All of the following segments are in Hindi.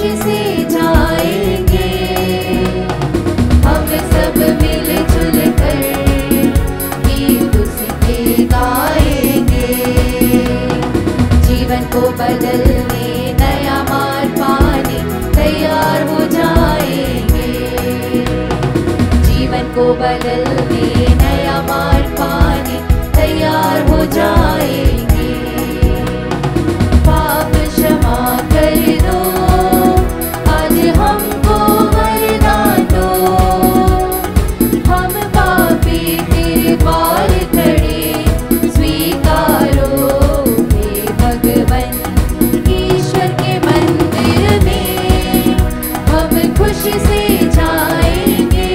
खुशी से जाएंगे, हम सब मिलजुल कर गीत उसके गाएंगे। जीवन को बदलने नया मार्ग पाने तैयार हो जाएंगे, जीवन को बदलने नया मार्ग पाने तैयार हो जाएंगे। पाप क्षमा कर दो, आज हमको वरदान दो, हम पापी तेरे द्वार खड़े स्वीकारो हे भगवन। ईश्वर के मंदिर में हम खुशी से जाएंगे,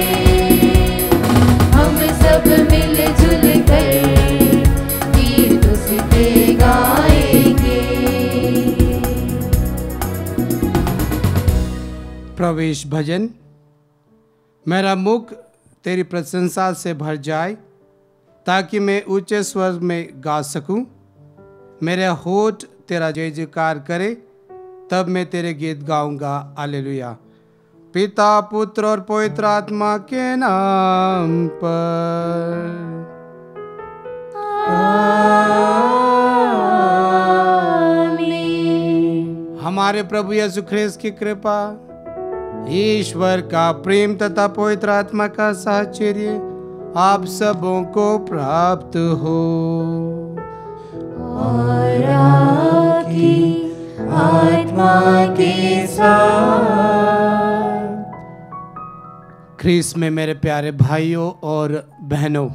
हम सब मिलजुल कर गीत उसके गाएंगे। प्रवेश भजन। मेरा मुख तेरी प्रशंसा से भर जाए, ताकि मैं ऊंचे स्वर में गा सकूं। मेरे होठ तेरा जय जयकार करे, तब मैं तेरे गीत गाऊंगा। हालेलुया। पिता पुत्र और पवित्र आत्मा के नाम पर। हमारे प्रभु यीशु ख्रिस्त की कृपा, ईश्वर का प्रेम तथा पवित्र आत्मा का साहचर्य आप सबों को प्राप्त हो। और आपकी आत्मा के साथ। ख्रीस्त में मेरे प्यारे भाइयों और बहनों,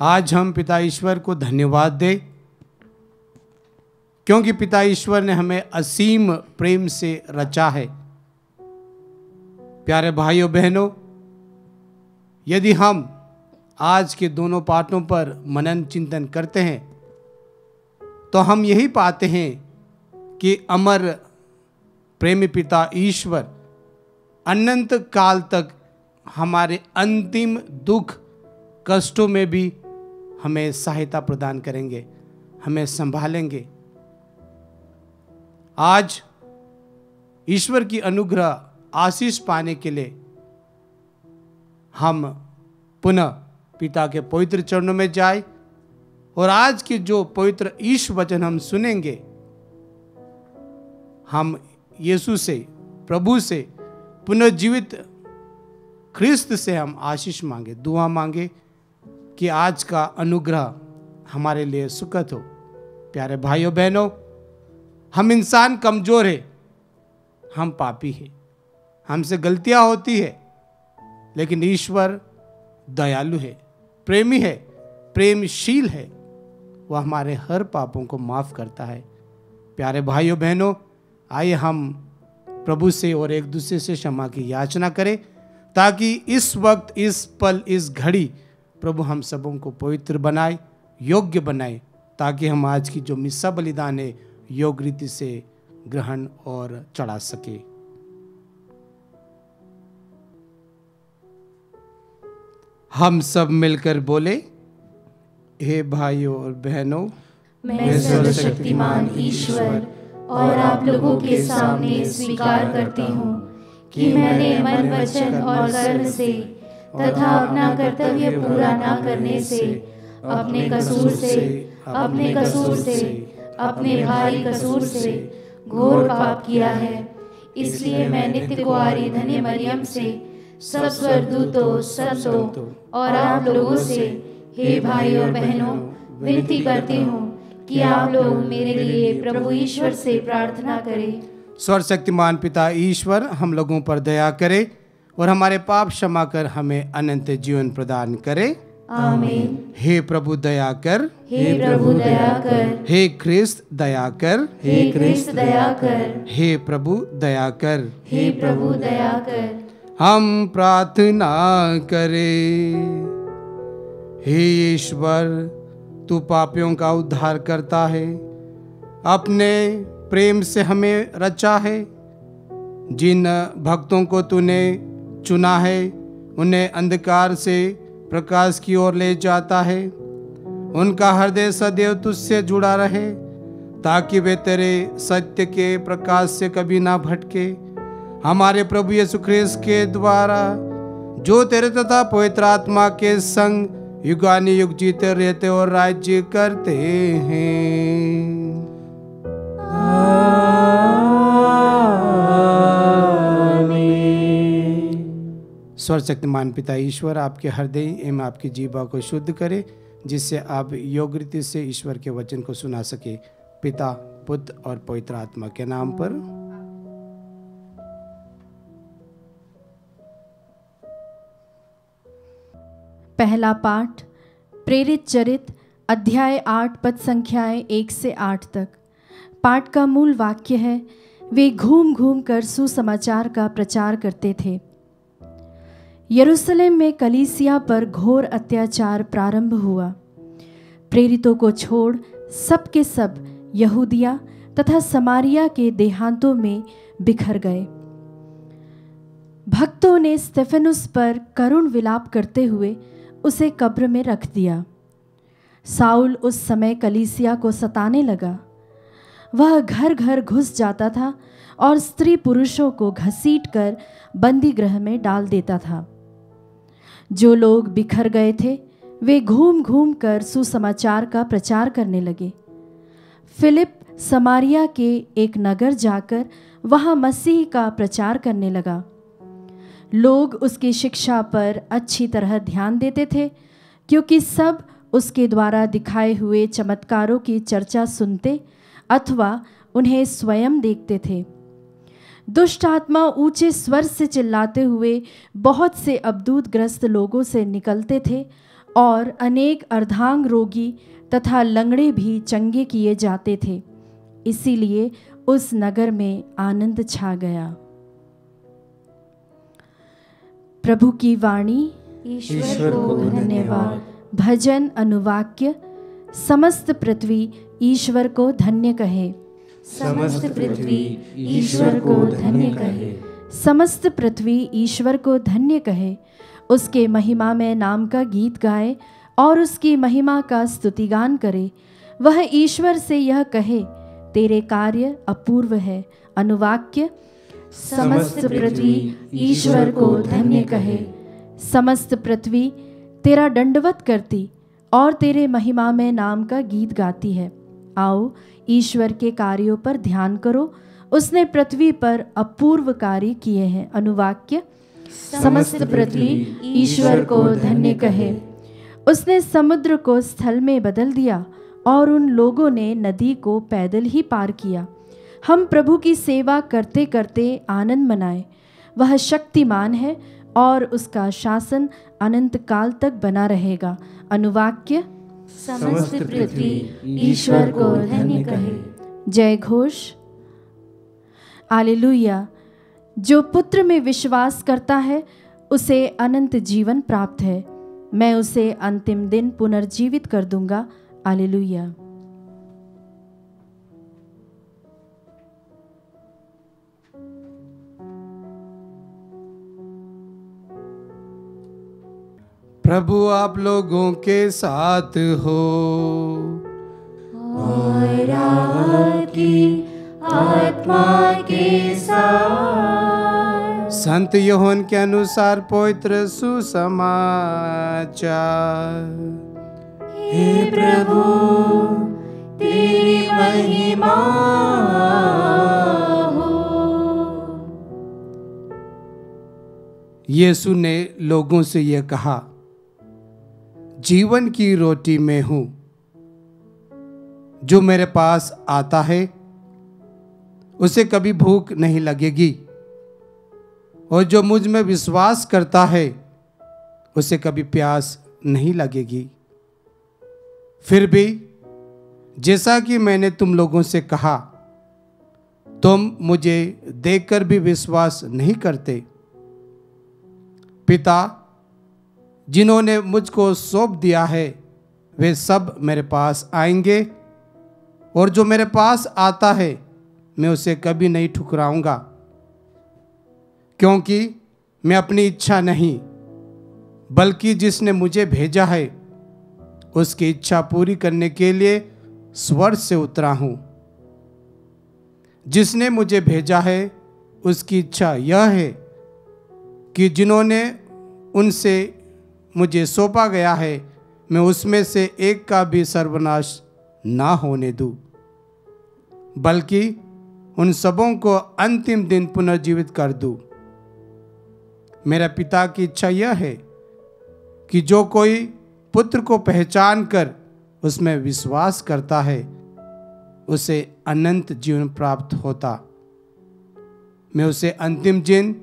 आज हम पिता ईश्वर को धन्यवाद दें, क्योंकि पिता ईश्वर ने हमें असीम प्रेम से रचा है। प्यारे भाइयों बहनों, यदि हम आज के दोनों पाठों पर मनन चिंतन करते हैं तो हम यही पाते हैं कि अमर प्रेमी पिता ईश्वर अनंत काल तक हमारे अंतिम दुख कष्टों में भी हमें सहायता प्रदान करेंगे, हमें संभालेंगे। आज ईश्वर की अनुग्रह आशीष पाने के लिए हम पुनः पिता के पवित्र चरणों में जाए और आज के जो पवित्र ईश वचन हम सुनेंगे, हम यीशु से, प्रभु से, पुनर्जीवित ख्रिस्त से हम आशीष मांगे, दुआ मांगे कि आज का अनुग्रह हमारे लिए सुखद हो। प्यारे भाइयों बहनों, हम इंसान कमजोर है, हम पापी हैं, हमसे गलतियां होती है, लेकिन ईश्वर दयालु है, प्रेमी है, प्रेमशील है। वह हमारे हर पापों को माफ करता है। प्यारे भाइयों बहनों, आइए हम प्रभु से और एक दूसरे से क्षमा की याचना करें, ताकि इस वक्त, इस पल, इस घड़ी प्रभु हम सबों को पवित्र बनाए, योग्य बनाए, ताकि हम आज की जो मिस्सा बलिदान है योग्य रीति से ग्रहण और चढ़ा सके। हम सब मिलकर बोले, हे भाइयों और बहनों, मैं सर्वशक्तिमान ईश्वर और आप लोगों के सामने स्वीकार करती हूँ कि मैंने मन, वचन और कर्म से तथा अपना कर्तव्य पूरा न करने से, अपने कसूर से, अपने भाई कसूर से घोर पाप किया है। इसलिए मैं नित्य कुंवारी धन्य मरियम से, सब स्वर्गदूतों, संतों और आप लोगों से, हे भाइयों बहनों, विनती करती हूँ कि आप लोग मेरे लिए प्रभु ईश्वर से प्रार्थना करें। सर्वशक्तिमान पिता ईश्वर हम लोगों पर दया करे और हमारे पाप क्षमा कर हमें अनंत जीवन प्रदान करे। आमीन। हे प्रभु दया कर, हे प्रभु दया कर, हे ख्रिस्त दया कर, हे ख्रिस्त दया कर, हे प्रभु दया कर, हे प्रभु दया कर। हम प्रार्थना करें। हे ईश्वर, तू पापियों का उद्धार करता है, अपने प्रेम से हमें रचा है। जिन भक्तों को तूने चुना है, उन्हें अंधकार से प्रकाश की ओर ले जाता है। उनका हृदय सदैव तुझसे जुड़ा रहे, ताकि वे तेरे सत्य के प्रकाश से कभी ना भटके। हमारे प्रभु यीशु ख्रिस्त के द्वारा, जो तेरे तथा पवित्र आत्मा के संग युगानुयुग जीते रहते और राज्य करते हैं। सर्वशक्तिमान पिता ईश्वर आपके हृदय एवं आपकी जीवा को शुद्ध करे, जिससे आप योग्य रीति से ईश्वर के वचन को सुना सके। पिता, पुत्र और पवित्र आत्मा के नाम पर। पहला पाठ प्रेरित चरित अध्याय 8 पद संख्याएं 1 से 8 तक। पाठ का मूल वाक्य है, वे घूम घूम कर सुसमाचार का प्रचार करते थे। यरूशलेम में कलीसिया पर घोर अत्याचार प्रारंभ हुआ। प्रेरितों को छोड़ सब के सब यहूदिया तथा समारिया के देहांतों में बिखर गए। भक्तों ने स्तेफनुस पर करुण विलाप करते हुए उसे कब्र में रख दिया। साउल उस समय कलीसिया को सताने लगा। वह घर घर घुस जाता था और स्त्री पुरुषों को घसीट कर बंदी गृह में डाल देता था। जो लोग बिखर गए थे वे घूम घूम कर सुसमाचार का प्रचार करने लगे। फिलिप समारिया के एक नगर जाकर वहां मसीह का प्रचार करने लगा। लोग उसकी शिक्षा पर अच्छी तरह ध्यान देते थे, क्योंकि सब उसके द्वारा दिखाए हुए चमत्कारों की चर्चा सुनते अथवा उन्हें स्वयं देखते थे। दुष्ट आत्मा ऊंचे स्वर से चिल्लाते हुए बहुत से अबदूतग्रस्त लोगों से निकलते थे और अनेक अर्धांग रोगी तथा लंगड़े भी चंगे किए जाते थे। इसीलिए उस नगर में आनंद छा गया। प्रभु की वाणी। ईश्वर को धन्यवाद। भजन अनुवाक्य। समस्त पृथ्वी ईश्वर को धन्य कहे। समस्त पृथ्वी ईश्वर को धन्य कहे। समस्त पृथ्वी ईश्वर को धन्य कहे। उसके महिमा में नाम का गीत गाए और उसकी महिमा का स्तुतिगान करे। वह ईश्वर से यह कहे, तेरे कार्य अपूर्व है। अनुवाक्य। समस्त पृथ्वी ईश्वर को धन्य कहे। समस्त पृथ्वी तेरा दंडवत करती और तेरे महिमा में नाम का गीत गाती है। आओ ईश्वर के कार्यों पर ध्यान करो। उसने पृथ्वी पर अपूर्व कार्य किए हैं। अनुवाक्य। समस्त पृथ्वी ईश्वर को धन्य कहे। उसने समुद्र को स्थल में बदल दिया और उन लोगों ने नदी को पैदल ही पार किया। हम प्रभु की सेवा करते करते आनंद मनाएं। वह शक्तिमान है और उसका शासन अनंत काल तक बना रहेगा। अनुवाक्य। समस्त पृथ्वी ईश्वर को धन्य कहे। जय घोष। हालेलुया। जो पुत्र में विश्वास करता है उसे अनंत जीवन प्राप्त है। मैं उसे अंतिम दिन पुनर्जीवित कर दूंगा। हालेलुया। प्रभु आप लोगों के साथ हो और आपकी आत्मा के साथ। संत यूहन्ना के अनुसार पवित्र सुसमाचार। हे प्रभु तेरी महिमा हो। यीशु ने लोगों से यह कहा, जीवन की रोटी मैं हूं। जो मेरे पास आता है उसे कभी भूख नहीं लगेगी, और जो मुझ में विश्वास करता है उसे कभी प्यास नहीं लगेगी। फिर भी जैसा कि मैंने तुम लोगों से कहा, तुम मुझे देखकर भी विश्वास नहीं करते। पिता जिन्होंने मुझको सौंप दिया है वे सब मेरे पास आएंगे, और जो मेरे पास आता है मैं उसे कभी नहीं ठुकराऊंगा, क्योंकि मैं अपनी इच्छा नहीं बल्कि जिसने मुझे भेजा है उसकी इच्छा पूरी करने के लिए स्वर्ग से उतरा हूं। जिसने मुझे भेजा है उसकी इच्छा यह है कि जिन्होंने उनसे मुझे सौंपा गया है मैं उसमें से एक का भी सर्वनाश ना होने दूं, बल्कि उन सबों को अंतिम दिन पुनर्जीवित कर दूं। मेरा पिता की इच्छा यह है कि जो कोई पुत्र को पहचान कर उसमें विश्वास करता है उसे अनंत जीवन प्राप्त होता। मैं उसे अंतिम दिन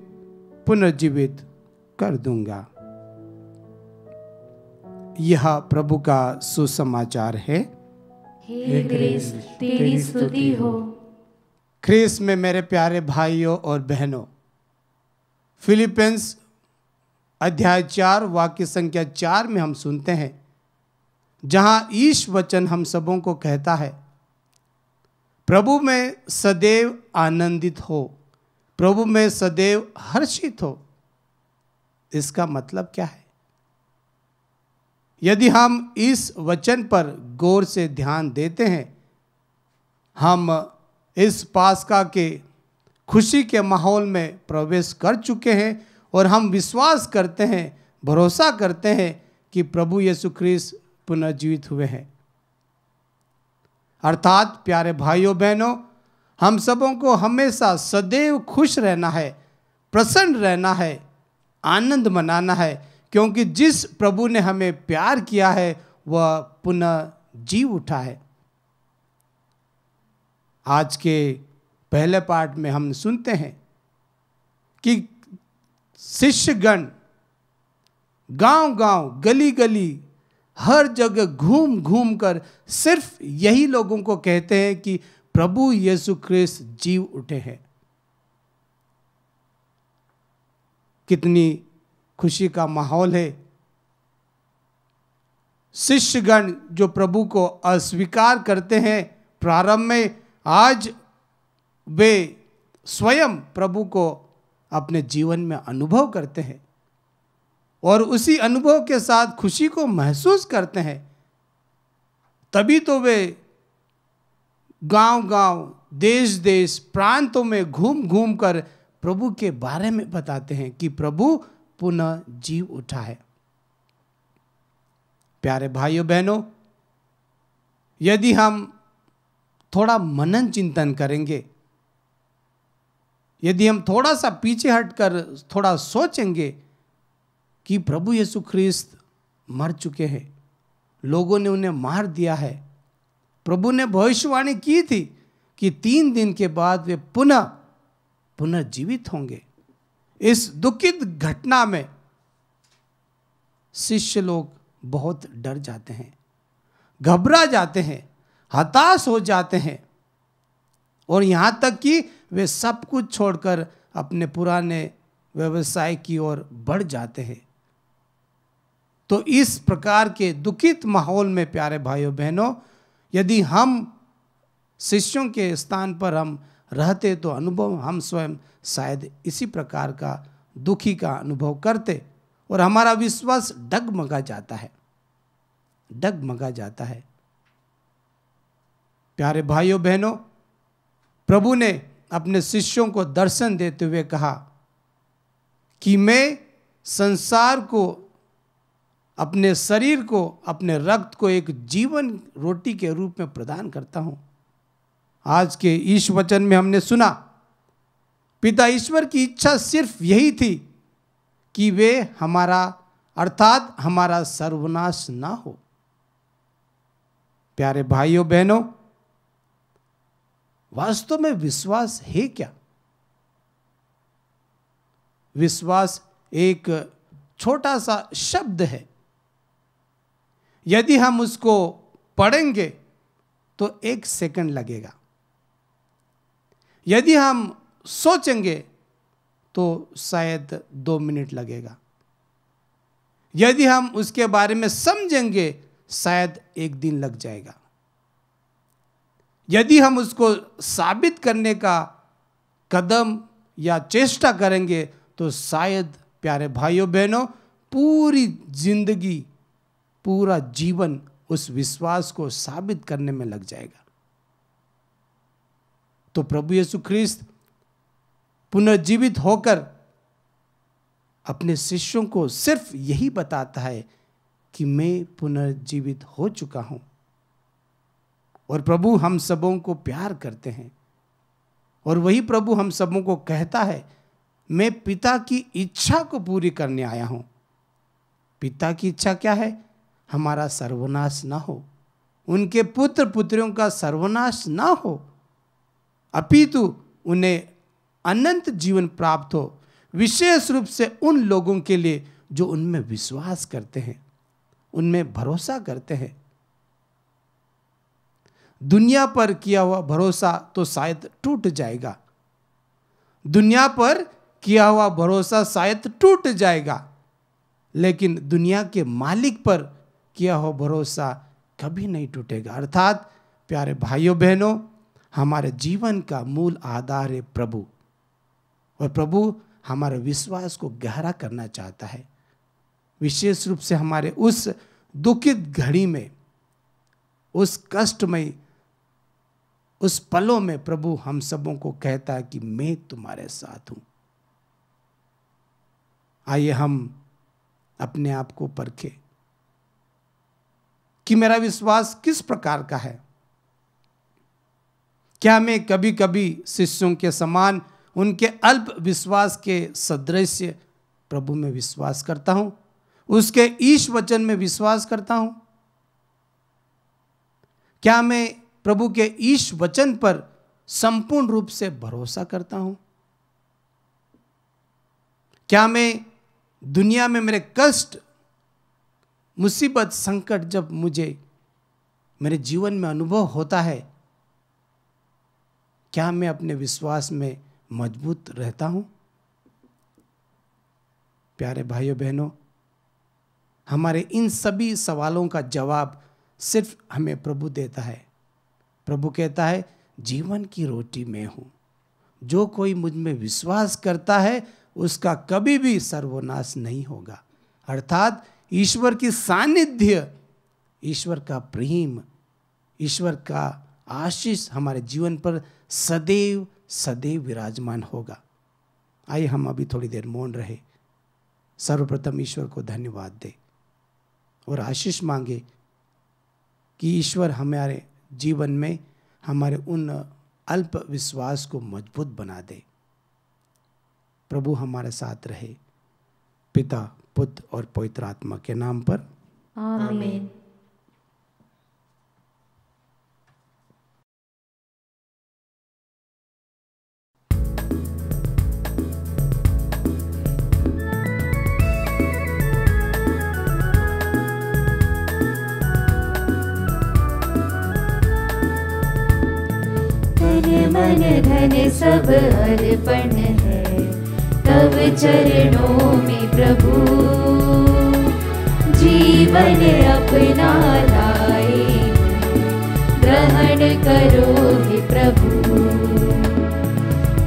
पुनर्जीवित कर दूंगा। यह प्रभु का सुसमाचार है। हे क्रिस्त, तेरी स्तुति हो। ख्रीस्त में मेरे प्यारे भाइयों और बहनों, फिलिपियंस अध्याय 4 वाक्य संख्या 4 में हम सुनते हैं, जहां ईश वचन हम सबों को कहता है, प्रभु में सदैव आनंदित हो, प्रभु में सदैव हर्षित हो। इसका मतलब क्या है? यदि हम इस वचन पर गौर से ध्यान देते हैं, हम इस पास्का के खुशी के माहौल में प्रवेश कर चुके हैं और हम विश्वास करते हैं, भरोसा करते हैं कि प्रभु यीशु ख्रीस्त पुनर्जीवित हुए हैं। अर्थात प्यारे भाइयों बहनों, हम सबों को हमेशा सदैव खुश रहना है, प्रसन्न रहना है, आनंद मनाना है, क्योंकि जिस प्रभु ने हमें प्यार किया है वह पुनः जी उठा है। आज के पहले पाठ में हम सुनते हैं कि शिष्यगण गांव-गांव, गली-गली, हर जगह घूम घूम कर सिर्फ यही लोगों को कहते हैं कि प्रभु यीशु ख्रीस्त जी उठे हैं। कितनी खुशी का माहौल है। शिष्यगण जो प्रभु को अस्वीकार करते हैं प्रारंभ में, आज वे स्वयं प्रभु को अपने जीवन में अनुभव करते हैं और उसी अनुभव के साथ खुशी को महसूस करते हैं। तभी तो वे गांव-गांव, देश-देश, प्रांतों में घूम घूम कर प्रभु के बारे में बताते हैं कि प्रभु पुनः जी उठा है। प्यारे भाइयों बहनों, यदि हम थोड़ा मनन चिंतन करेंगे, यदि हम थोड़ा सा पीछे हटकर थोड़ा सोचेंगे कि प्रभु यीशु ख्रीस्त मर चुके हैं, लोगों ने उन्हें मार दिया है, प्रभु ने भविष्यवाणी की थी कि 3 दिन के बाद वे पुनर्जीवित होंगे। इस दुखित घटना में शिष्य लोग बहुत डर जाते हैं, घबरा जाते हैं, हताश हो जाते हैं और यहां तक कि वे सब कुछ छोड़कर अपने पुराने व्यवसाय की ओर बढ़ जाते हैं। तो इस प्रकार के दुखित माहौल में प्यारे भाइयों बहनों, यदि हम शिष्यों के स्थान पर हम रहते तो अनुभव हम स्वयं शायद इसी प्रकार का दुखी का अनुभव करते और हमारा विश्वास डगमगा जाता है, डगमगा जाता है। प्यारे भाइयों बहनों, प्रभु ने अपने शिष्यों को दर्शन देते हुए कहा कि मैं संसार को, अपने शरीर को, अपने रक्त को एक जीवन रोटी के रूप में प्रदान करता हूं। आज के ईश वचन में हमने सुना पिता ईश्वर की इच्छा सिर्फ यही थी कि वे हमारा, अर्थात हमारा सर्वनाश ना हो। प्यारे भाइयों बहनों, वास्तव में विश्वास है क्या? विश्वास एक छोटा सा शब्द है। यदि हम उसको पढ़ेंगे तो 1 सेकंड लगेगा, यदि हम सोचेंगे तो शायद 2 मिनट लगेगा, यदि हम उसके बारे में समझेंगे शायद 1 दिन लग जाएगा, यदि हम उसको साबित करने का कदम या चेष्टा करेंगे तो शायद प्यारे भाइयों बहनों पूरी जिंदगी, पूरा जीवन उस विश्वास को साबित करने में लग जाएगा। तो प्रभु यीशु ख्रिस्त पुनर्जीवित होकर अपने शिष्यों को सिर्फ यही बताता है कि मैं पुनर्जीवित हो चुका हूं। और प्रभु हम सबों को प्यार करते हैं, और वही प्रभु हम सबों को कहता है, मैं पिता की इच्छा को पूरी करने आया हूं। पिता की इच्छा क्या है? हमारा सर्वनाश ना हो, उनके पुत्र पुत्रियों का सर्वनाश ना हो, अपितु उन्हें अनंत जीवन प्राप्त हो, विशेष रूप से उन लोगों के लिए जो उनमें विश्वास करते हैं, उनमें भरोसा करते हैं। दुनिया पर किया हुआ भरोसा तो शायद टूट जाएगा, दुनिया पर किया हुआ भरोसा शायद टूट जाएगा, लेकिन दुनिया के मालिक पर किया हुआ भरोसा कभी नहीं टूटेगा। अर्थात प्यारे भाइयों बहनों, हमारे जीवन का मूल आधार है प्रभु, और प्रभु हमारे विश्वास को गहरा करना चाहता है। विशेष रूप से हमारे उस दुखित घड़ी में, उस कष्टमय उस पलों में प्रभु हम सबों को कहता है कि मैं तुम्हारे साथ हूं। आइए हम अपने आप को परखें कि मेरा विश्वास किस प्रकार का है। क्या मैं कभी कभी शिष्यों के समान उनके अल्प विश्वास के सदृश प्रभु में विश्वास करता हूं, उसके ईश वचन में विश्वास करता हूं? क्या मैं प्रभु के ईश वचन पर संपूर्ण रूप से भरोसा करता हूं? क्या मैं दुनिया में मेरे कष्ट, मुसीबत, संकट जब मुझे मेरे जीवन में अनुभव होता है, क्या मैं अपने विश्वास में मजबूत रहता हूं? प्यारे भाइयों बहनों, हमारे इन सभी सवालों का जवाब सिर्फ हमें प्रभु देता है। प्रभु कहता है, जीवन की रोटी मैं हूं, जो कोई मुझ में विश्वास करता है उसका कभी भी सर्वनाश नहीं होगा। अर्थात ईश्वर की सानिध्य, ईश्वर का प्रेम, ईश्वर का आशीष हमारे जीवन पर सदैव सदैव विराजमान होगा। आइए हम अभी थोड़ी देर मौन रहे, सर्वप्रथम ईश्वर को धन्यवाद दे और आशीष मांगे कि ईश्वर हमारे जीवन में हमारे उन अल्प विश्वास को मजबूत बना दे। प्रभु हमारे साथ रहे, पिता, पुत्र और पवित्र आत्मा के नाम पर आमीन। मन धन सब अर्पण है तब चरणों में प्रभु, जीवन अपना लाए ग्रहण करो हे प्रभु।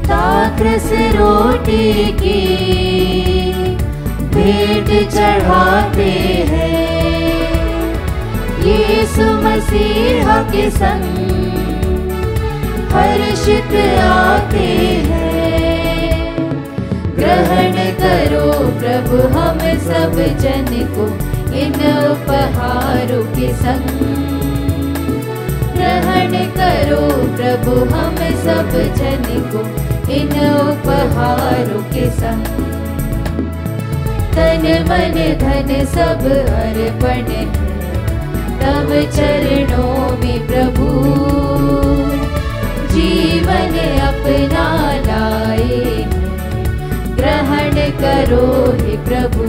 दाखरस रोटी की भेंट चढ़ाते हैं, यीशु मसीहा के संग हर्षित आते हैं। ग्रहण करो प्रभु हम सब जन को इन उपहारों के संग, ग्रहण करो प्रभु हम सब जन को इन उपहारों के संग। तन मन धन सब अर्पण है तब चरणों में प्रभु, जीवन अपना लाए ग्रहण करो हे प्रभु।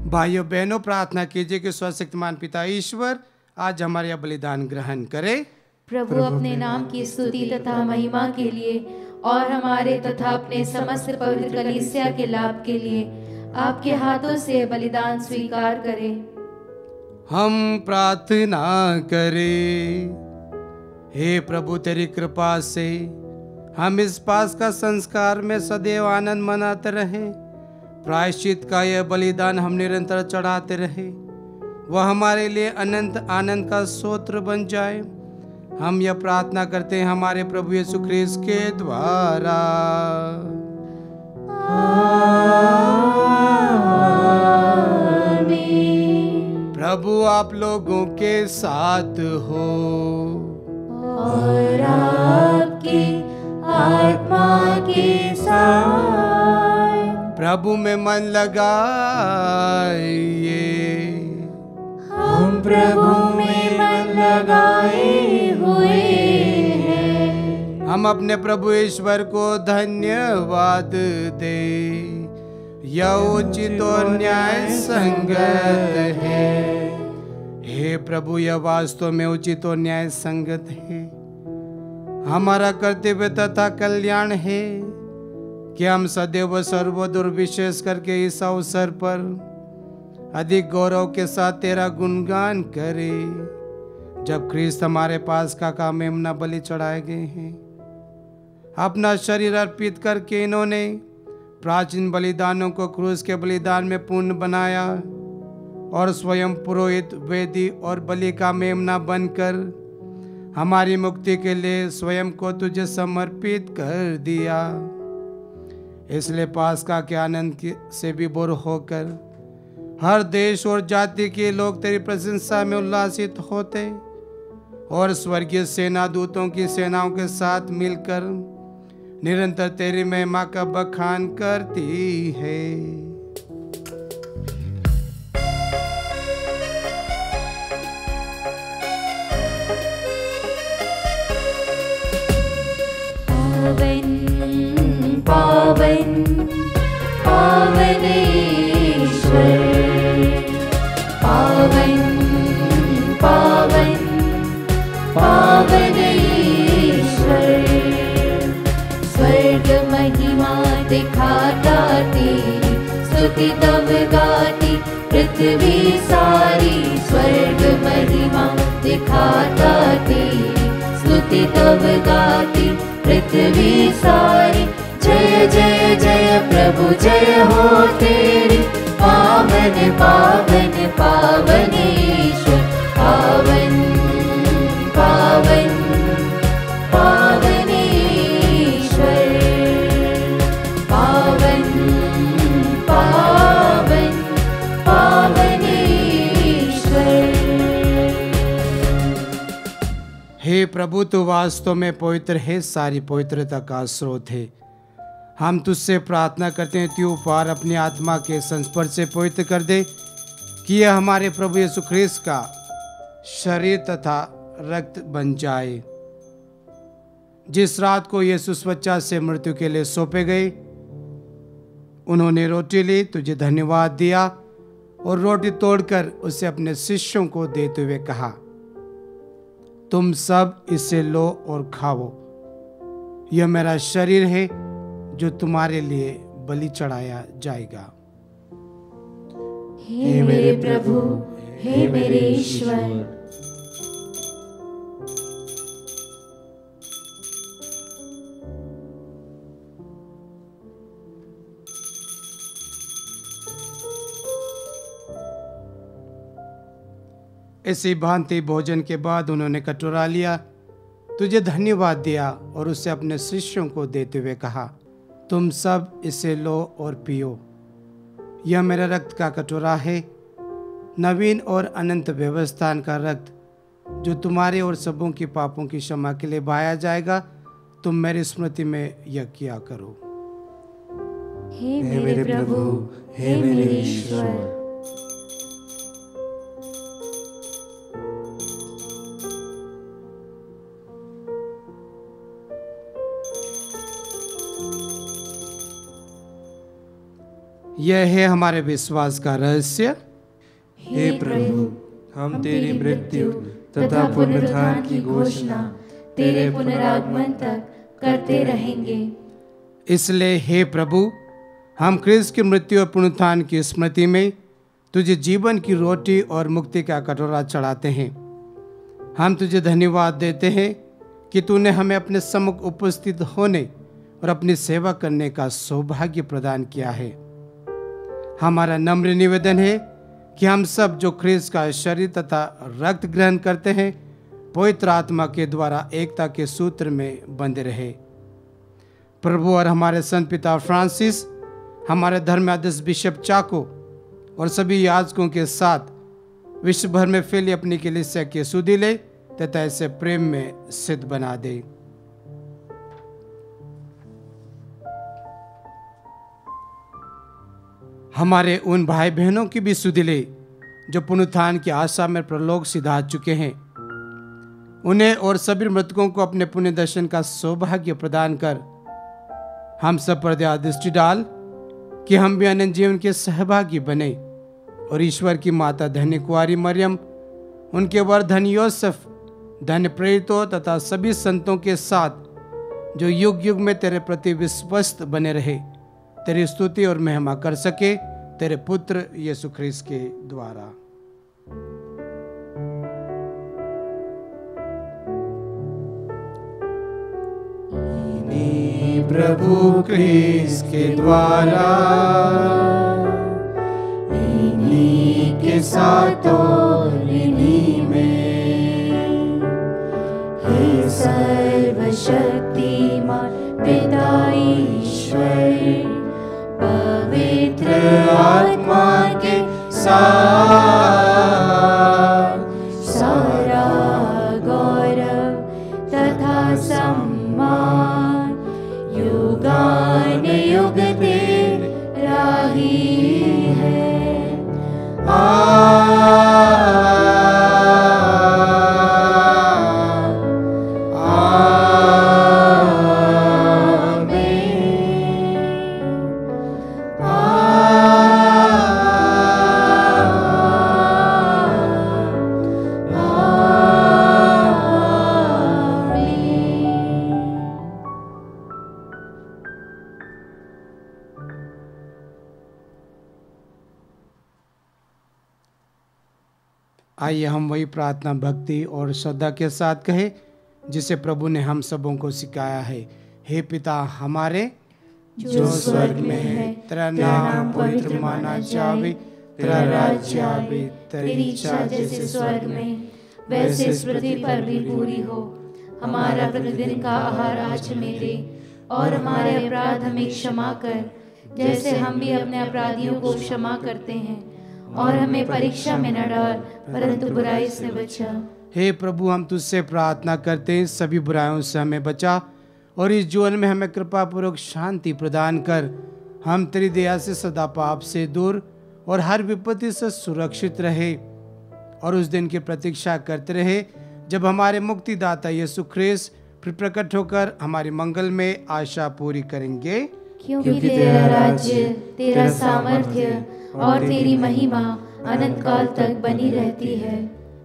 भाइयों बहनों, प्रार्थना कीजिए कि सर्वशक्तिमान पिता ईश्वर आज हमारे यह बलिदान ग्रहण करे। प्रभु अपने नाम की स्तुति तथा महिमा के लिए और हमारे तथा अपने समस्त पवित्र कलीसिया के लाभ के लिए आपके हाथों से बलिदान स्वीकार करें। हम प्रार्थना करें। हे प्रभु, तेरी कृपा से हम इस पास का संस्कार में सदैव आनंद मनाते रहें। प्रायश्चित का यह बलिदान हम निरंतर चढ़ाते रहे, वह हमारे लिए अनंत आनंद का स्रोत बन जाए। हम यह प्रार्थना करते हैं हमारे प्रभु यीशु ख्रीस्त के द्वारा। प्रभु आप लोगों के साथ हो और आपकी आत्मा के साथ। प्रभु में मन लगाइए। हम प्रभु में मन लगाए हुए हैं। हम अपने प्रभु ईश्वर को धन्यवाद दे, यह उचित और न्याय संगत है। हे प्रभु, यह वास्तव में उचित और न्याय संगत है। हमारा कर्तव्य तथा कल्याण है कि हम सदैव सर्वोदर विशेष करके इस अवसर पर अधिक गौरव के साथ तेरा गुणगान करें। जब ख्रीस्त हमारे पास का मेमना बलि चढ़ाए गए हैं, अपना शरीर अर्पित करके इन्होंने प्राचीन बलिदानों को क्रूस के बलिदान में पूर्ण बनाया और स्वयं पुरोहित, वेदी और बलि का मेमना बनकर हमारी मुक्ति के लिए स्वयं को तुझे समर्पित कर दिया। इसलिए पास्का के आनंद से विभोर होकर हर देश और जाति के लोग तेरी प्रशंसा में उल्लासित होते और स्वर्गीय सेना दूतों की सेनाओं के साथ मिलकर निरंतर तेरी महिमा का बखान करती है। पावन पावन पावन ईश्वर, पावन पावन पावन ईश्वर। स्वर्ग महिमा दिखाता तेरी, स्तुति तब गाती पृथ्वी सारी। स्वर्ग महिमा दिखाता तेरी, स्तुति तब गाती पृथ्वी सारी। जय जय जय प्रभु जय हो तेरी, पावन पावन पावन ईश्वर। पावन पावन पावन ईश्वर, पावन पावन पावन ईश्वर। हे प्रभु, तू वास्तव में पवित्र है, सारी पवित्रता का स्रोत है। हम तुझसे प्रार्थना करते हैं तू उपहार अपनी आत्मा के संस्पर्श से पवित्र कर दे कि यह हमारे प्रभु यीशु ख्रीस्त का शरीर तथा रक्त बन जाए। जिस रात को यीशु स्वच्छा से मृत्यु के लिए सौंपे गए, उन्होंने रोटी ली, तुझे धन्यवाद दिया और रोटी तोड़कर उसे अपने शिष्यों को देते हुए कहा, तुम सब इसे लो और खाओ, यह मेरा शरीर है जो तुम्हारे लिए बलि चढ़ाया जाएगा। हे मेरे प्रभु, हे मेरे ईश्वर। इसी भांति भोजन के बाद उन्होंने कटोरा लिया, तुझे धन्यवाद दिया और उसे अपने शिष्यों को देते हुए कहा, तुम सब इसे लो और पियो, यह मेरा रक्त का कटोरा है, नवीन और अनंत व्यवस्थान का रक्त, जो तुम्हारे और सबों की पापों की क्षमा के लिए बहाया जाएगा। तुम मेरी स्मृति में यह किया करो। हे मेरे प्रभु, हे मेरे ईश्वर। यह है हमारे विश्वास का रहस्य। हे प्रभु, हम तेरी मृत्यु तथा पुनरुत्थान की घोषणा तेरे पुनरागमन तक करते रहेंगे। इसलिए हे प्रभु, हम ख्रीस्त की मृत्यु और पुनरुत्थान की स्मृति में तुझे जीवन की रोटी और मुक्ति का कटोरा चढ़ाते हैं। हम तुझे धन्यवाद देते हैं कि तूने हमें अपने सम्मुख उपस्थित होने और अपनी सेवा करने का सौभाग्य प्रदान किया है। हमारा नम्र निवेदन है कि हम सब जो ख्रीस्त का शरीर तथा रक्त ग्रहण करते हैं पवित्र आत्मा के द्वारा एकता के सूत्र में बंधे रहे। प्रभु और हमारे संत पिता फ्रांसिस, हमारे धर्माध्यक्ष बिशप चाको और सभी याजकों के साथ विश्व भर में फैली अपनी कलीसिया की सुधि ले तथा इसे प्रेम में सिद्ध बना दे। हमारे उन भाई बहनों की भी सुधि ले जो पुनरुत्थान की आशा में प्रलोक सिधार चुके हैं। उन्हें और सभी मृतकों को अपने पुण्य दर्शन का सौभाग्य प्रदान कर हम सब पर दया दृष्टि डाल कि हम भी अनंत जीवन के सहभागी बने और ईश्वर की माता धन्य कुंवारी मरियम, उनके वर धन्य योसेफ, धन्य प्रेरितों तथा सभी संतों के साथ जो युग युग में तेरे प्रति विश्वस्त बने रहे, तेरी स्तुति और महिमा कर सके तेरे पुत्र यीशु ख्रीस्त के द्वारा। प्रभु ख्रीस्त के द्वारा इन्हीं के साथ और इन्हीं में हे सर्वशक्तिमान पिता ईश्वर, पवित्र आत्मा के साथ सारा गौरव तथा सम्मान युगान युग तेरा ही है। आइए हम वही प्रार्थना भक्ति और श्रद्धा के साथ कहें जिसे प्रभु ने हम सबों को सिखाया है। हे पिता हमारे जो स्वर्ग में है, तेरा नाम पवित्र माना जावे, तेरा राज्य आवे, तेरी इच्छा जैसे स्वर्ग में वैसे इस पृथ्वी पर भी पूरी हो। हमारा प्रतिदिन का आहार आज हमें दे और हमारे अपराध हमें क्षमा कर जैसे हम भी अपने अपराधियों को क्षमा करते हैं, और हमें परीक्षा में न डाल परंतु बुराई से बचा। हे प्रभु हम तुझसे प्रार्थना करते हैं सभी बुराइयों से हमें बचा और इस जीवन में हमें कृपा पूर्वक शांति प्रदान कर हम तेरी दया से सदा पाप से दूर और हर विपत्ति से सुरक्षित रहे और उस दिन की प्रतीक्षा करते रहे जब हमारे मुक्तिदाता यीशु ख्रीस्त फिर प्रकट होकर हमारी मंगल में आशा पूरी करेंगे। क्योंकि तेरा राज्य, तेरा सामर्थ्य और तेरी महिमा अनंत काल तक बनी रहती है।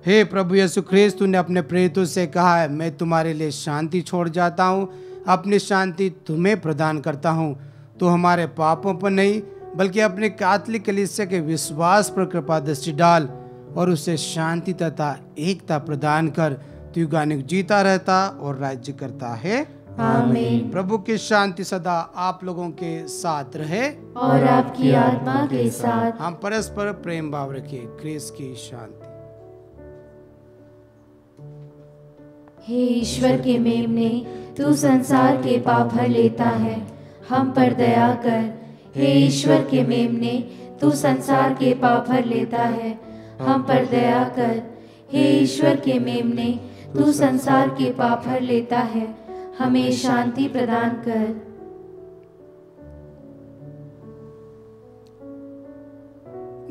हे प्रभु यीशु ख्रीस्त, तूने अपने प्रेरितों से कहा है मैं तुम्हारे लिए शांति छोड़ जाता हूँ, अपनी शांति तुम्हें प्रदान करता हूँ। तो हमारे पापों पर नहीं बल्कि अपने कैथोलिक कलीसिया के विश्वास पर कृपा दृष्टि डाल और उसे शांति तथा एकता प्रदान कर तू युगानुग जीता रहता और राज्य करता है। आमीन। प्रभु की शांति सदा आप लोगों के साथ रहे और आपकी आत्मा के साथ। हम परस्पर प्रेम भाव रखिए। ख्रीस्त की शांति। हे ईश्वर के मेमने, तू संसार के पाप हर लेता है, हम पर दया कर। हे ईश्वर के मेमने, तू संसार के पाप हर लेता है, हम पर दया कर। हे ईश्वर के मेमने, तू संसार के पाप हर लेता है, हमें शांति प्रदान कर।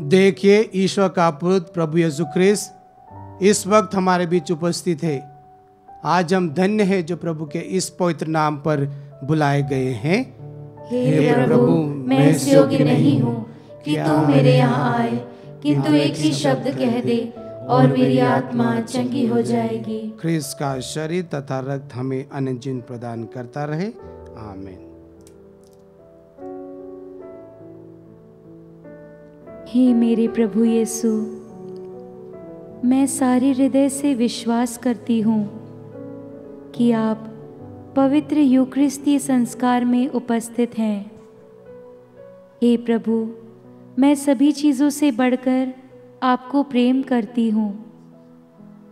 देखिए ईश्वर का पुत्र प्रभु यीशु ख्रीस्त इस वक्त हमारे बीच उपस्थित है। आज हम धन्य हैं जो प्रभु के इस पवित्र नाम पर बुलाए गए हैं। हे प्रभु, मैं इस योग्य नहीं हूँ कि तू मेरे यहाँ आए, किंतु एक ही शब्द कह दे और मेरी आत्मा चंगी हो जाएगी। ख्रीस्त का शरीर तथा रक्त हमें अनंत जीवन प्रदान करता रहे। आमीन। हे मेरे प्रभु यीशु, मैं सारे हृदय से विश्वास करती हूँ कि आप पवित्र यूक्रिस्तीय संस्कार में उपस्थित हैं। हे प्रभु, मैं सभी चीज़ों से बढ़कर आपको प्रेम करती हूँ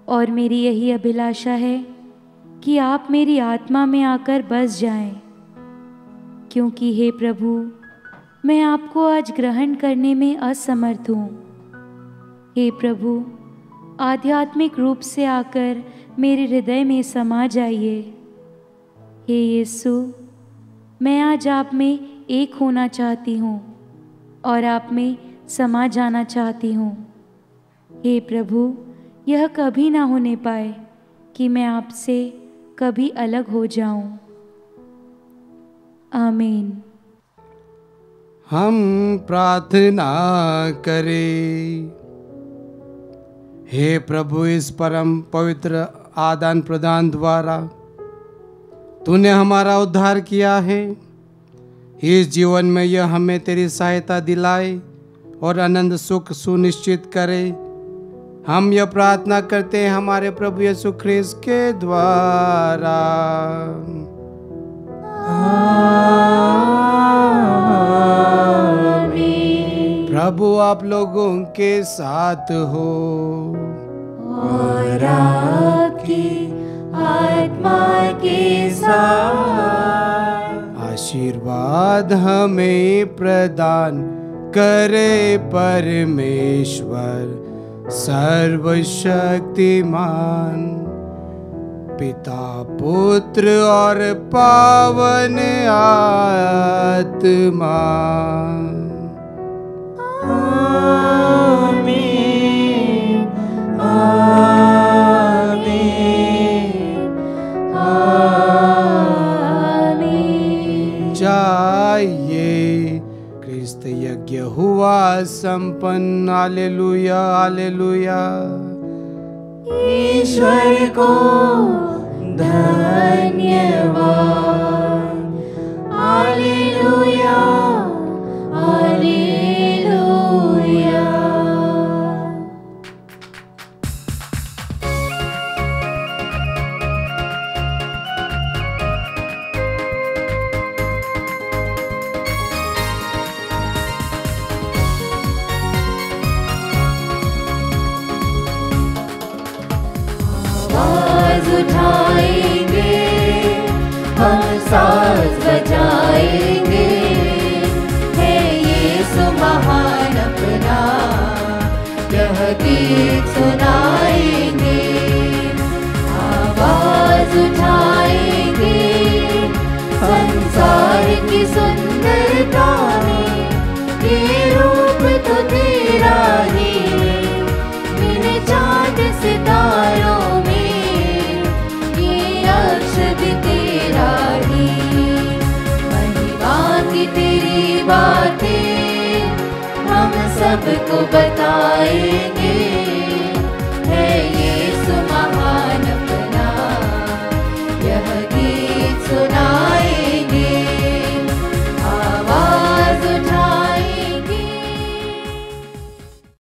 और मेरी यही अभिलाषा है कि आप मेरी आत्मा में आकर बस जाएं, क्योंकि हे प्रभु, मैं आपको आज ग्रहण करने में असमर्थ हूँ। हे प्रभु, आध्यात्मिक रूप से आकर मेरे हृदय में समा जाइए। हे यीशु, मैं आज आप में एक होना चाहती हूँ और आप में समा जाना चाहती हूँ। हे प्रभु, यह कभी ना होने पाए कि मैं आपसे कभी अलग हो जाऊं। आमीन। हम प्रार्थना करें। हे प्रभु, इस परम पवित्र आदान प्रदान द्वारा तूने हमारा उद्धार किया है। इस जीवन में यह हमें तेरी सहायता दिलाए और अनंत सुख सुनिश्चित करे। हम यह प्रार्थना करते हैं हमारे प्रभु यीशु ख्रिस्त के द्वारा। आमीन। प्रभु आप लोगों के साथ हो और आपकी आत्मा के साथ। आशीर्वाद हमें प्रदान करे परमेश्वर सर्वशक्तिमान, पिता पुत्र और पावन आत्मा। आमीन। आमीन। आमीन। जाइए, क्रिस्त यज्ञ हुआ संपन्न। Hallelujah, hallelujah. ईश्वर को धन्यवाद। Hallelujah, hallelujah. आवाज उठाएंगे, हम साज बजाएंगे, है यीशु महान अपना, यह गीत सुनाएंगे। आवाज उठाएंगे, संसार की सुंदरता में ये रूप तो तेरा ही, इन चांद सितारों में ये अक्ष भी तेरा ही। महिमा की तेरी बातें हम सबको बताएंगे,